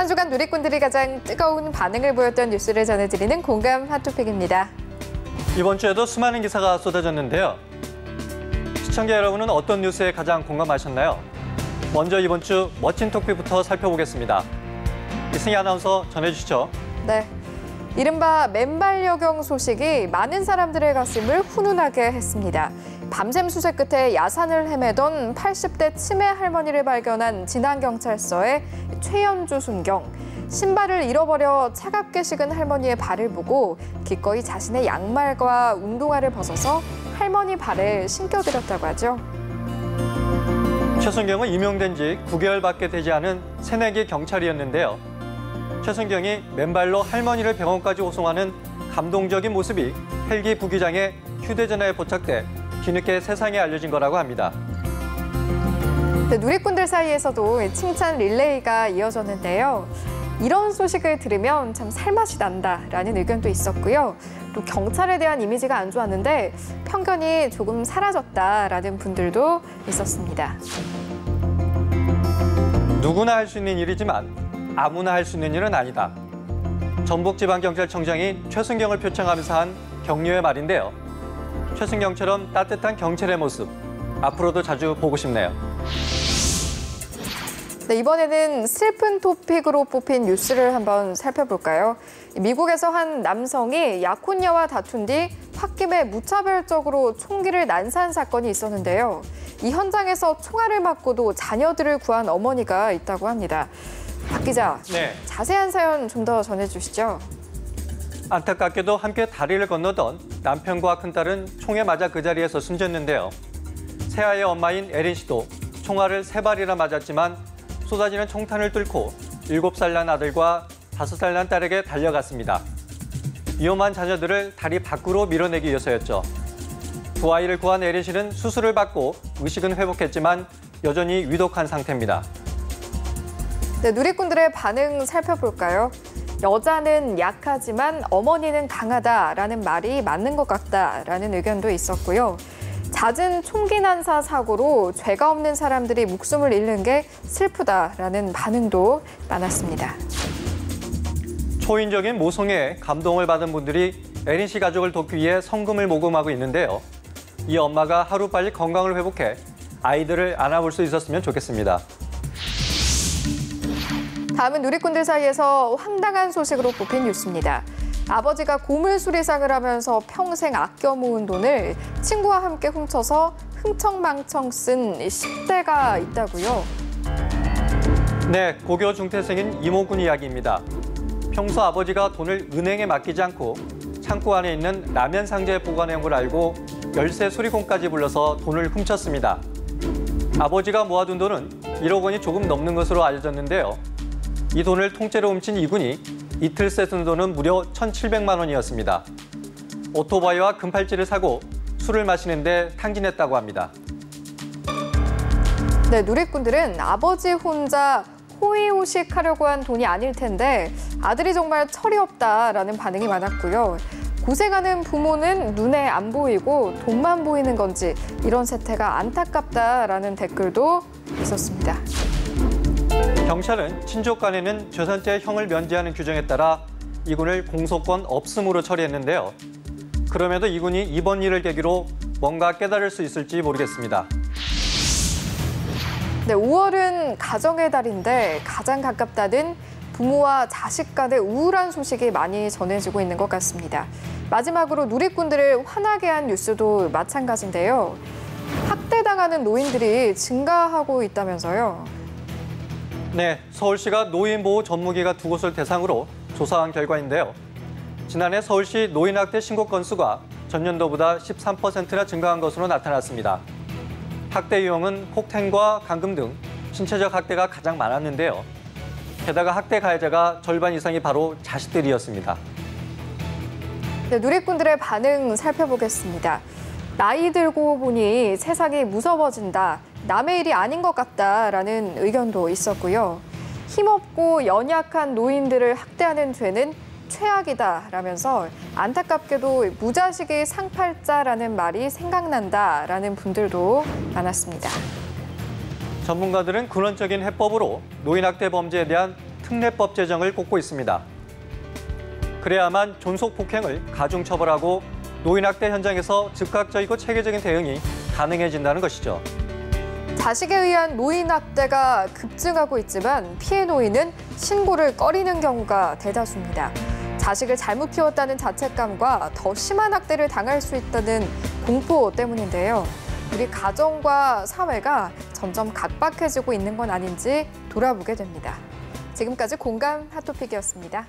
한 주간 누리꾼들이 가장 뜨거운 반응을 보였던 뉴스를 전해드리는 공감 핫토픽입니다. 이번 주에도 수많은 기사가 쏟아졌는데요. 시청자 여러분은 어떤 뉴스에 가장 공감하셨나요? 먼저 이번 주 멋진 토픽부터 살펴보겠습니다. 이승희 아나운서 전해주시죠. 네, 이른바 맨발여경 소식이 많은 사람들의 가슴을 훈훈하게 했습니다. 밤샘 수색 끝에 야산을 헤매던 80대 치매 할머니를 발견한 진안경찰서의 최연주 순경. 신발을 잃어버려 차갑게 식은 할머니의 발을 보고 기꺼이 자신의 양말과 운동화를 벗어서 할머니 발에 신겨드렸다고 하죠. 최순경은 임용된 지 9개월밖에 되지 않은 새내기 경찰이었는데요. 최순경이 맨발로 할머니를 병원까지 호송하는 감동적인 모습이 헬기 부기장의 휴대전화에 포착돼 뒤늦게 세상에 알려진 거라고 합니다. 네, 누리꾼들 사이에서도 칭찬 릴레이가 이어졌는데요. 이런 소식을 들으면 참 살맛이 난다라는 의견도 있었고요. 또 경찰에 대한 이미지가 안 좋았는데 편견이 조금 사라졌다라는 분들도 있었습니다. 누구나 할 수 있는 일이지만 아무나 할 수 있는 일은 아니다. 전북지방경찰청장이 최순경을 표창하면서 한 격려의 말인데요. 최순경처럼 따뜻한 경찰의 모습, 앞으로도 자주 보고 싶네요. 네, 이번에는 슬픈 토픽으로 뽑힌 뉴스를 한번 살펴볼까요? 미국에서 한 남성이 약혼녀와 다툰 뒤 홧김에 무차별적으로 총기를 난사한 사건이 있었는데요. 이 현장에서 총알을 맞고도 자녀들을 구한 어머니가 있다고 합니다. 박 기자, 네. 자세한 사연 좀 더 전해주시죠. 안타깝게도 함께 다리를 건너던 남편과 큰딸은 총에 맞아 그 자리에서 숨졌는데요. 새아이의 엄마인 에린 씨도 총알을 3발이나 맞았지만 쏟아지는 총탄을 뚫고 7살 난 아들과 5살 난 딸에게 달려갔습니다. 위험한 자녀들을 다리 밖으로 밀어내기 위해서였죠. 두 아이를 구한 에린 씨는 수술을 받고 의식은 회복했지만 여전히 위독한 상태입니다. 네, 누리꾼들의 반응 살펴볼까요? 여자는 약하지만 어머니는 강하다라는 말이 맞는 것 같다라는 의견도 있었고요. 잦은 총기 난사 사고로 죄가 없는 사람들이 목숨을 잃는 게 슬프다라는 반응도 많았습니다. 초인적인 모성애에 감동을 받은 분들이 에린 씨 가족을 돕기 위해 성금을 모금하고 있는데요. 이 엄마가 하루빨리 건강을 회복해 아이들을 안아볼 수 있었으면 좋겠습니다. 다음은 누리꾼들 사이에서 황당한 소식으로 뽑힌 뉴스입니다. 아버지가 고물수리상을 하면서 평생 아껴 모은 돈을 친구와 함께 훔쳐서 흥청망청 쓴 10대가 있다고요. 네, 고교 중퇴생인 이모군 이야기입니다. 평소 아버지가 돈을 은행에 맡기지 않고 창고 안에 있는 라면 상자에 보관해온 걸 알고 열쇠 수리공까지 불러서 돈을 훔쳤습니다. 아버지가 모아둔 돈은 1억 원이 조금 넘는 것으로 알려졌는데요. 이 돈을 통째로 훔친 이군이 이틀 새 쓴 돈은 무려 1,700만 원이었습니다. 오토바이와 금팔찌를 사고 술을 마시는데 탕진했다고 합니다. 네, 누리꾼들은 아버지 혼자 호의호식하려고 한 돈이 아닐 텐데 아들이 정말 철이 없다라는 반응이 많았고요. 고생하는 부모는 눈에 안 보이고 돈만 보이는 건지 이런 세태가 안타깝다라는 댓글도 있었습니다. 경찰은 친족 간에는 재산죄 형을 면제하는 규정에 따라 이군을 공소권 없음으로 처리했는데요. 그럼에도 이군이 이번 일을 계기로 뭔가 깨달을 수 있을지 모르겠습니다. 네, 5월은 가정의 달인데 가장 가깝다는 부모와 자식 간의 우울한 소식이 많이 전해지고 있는 것 같습니다. 마지막으로 누리꾼들을 화나게 한 뉴스도 마찬가지인데요. 학대당하는 노인들이 증가하고 있다면서요. 네, 서울시가 노인보호 전문기가 2곳을 대상으로 조사한 결과인데요. 지난해 서울시 노인학대 신고 건수가 전년도보다 13%나 증가한 것으로 나타났습니다. 학대 유형은 폭행과 감금 등 신체적 학대가 가장 많았는데요. 게다가 학대 가해자가 절반 이상이 바로 자식들이었습니다. 네, 누리꾼들의 반응 살펴보겠습니다. 나이 들고 보니 세상이 무서워진다. 남의 일이 아닌 것 같다라는 의견도 있었고요. 힘없고 연약한 노인들을 학대하는 죄는 최악이다라면서 안타깝게도 무자식이 상팔자라는 말이 생각난다라는 분들도 많았습니다. 전문가들은 근원적인 해법으로 노인학대 범죄에 대한 특례법 제정을 꼽고 있습니다. 그래야만 존속 폭행을 가중 처벌하고 노인학대 현장에서 즉각적이고 체계적인 대응이 가능해진다는 것이죠. 자식에 의한 노인학대가 급증하고 있지만 피해 노인은 신고를 꺼리는 경우가 대다수입니다. 자식을 잘못 키웠다는 자책감과 더 심한 학대를 당할 수 있다는 공포 때문인데요. 우리 가정과 사회가 점점 각박해지고 있는 건 아닌지 돌아보게 됩니다. 지금까지 공감 핫토픽이었습니다.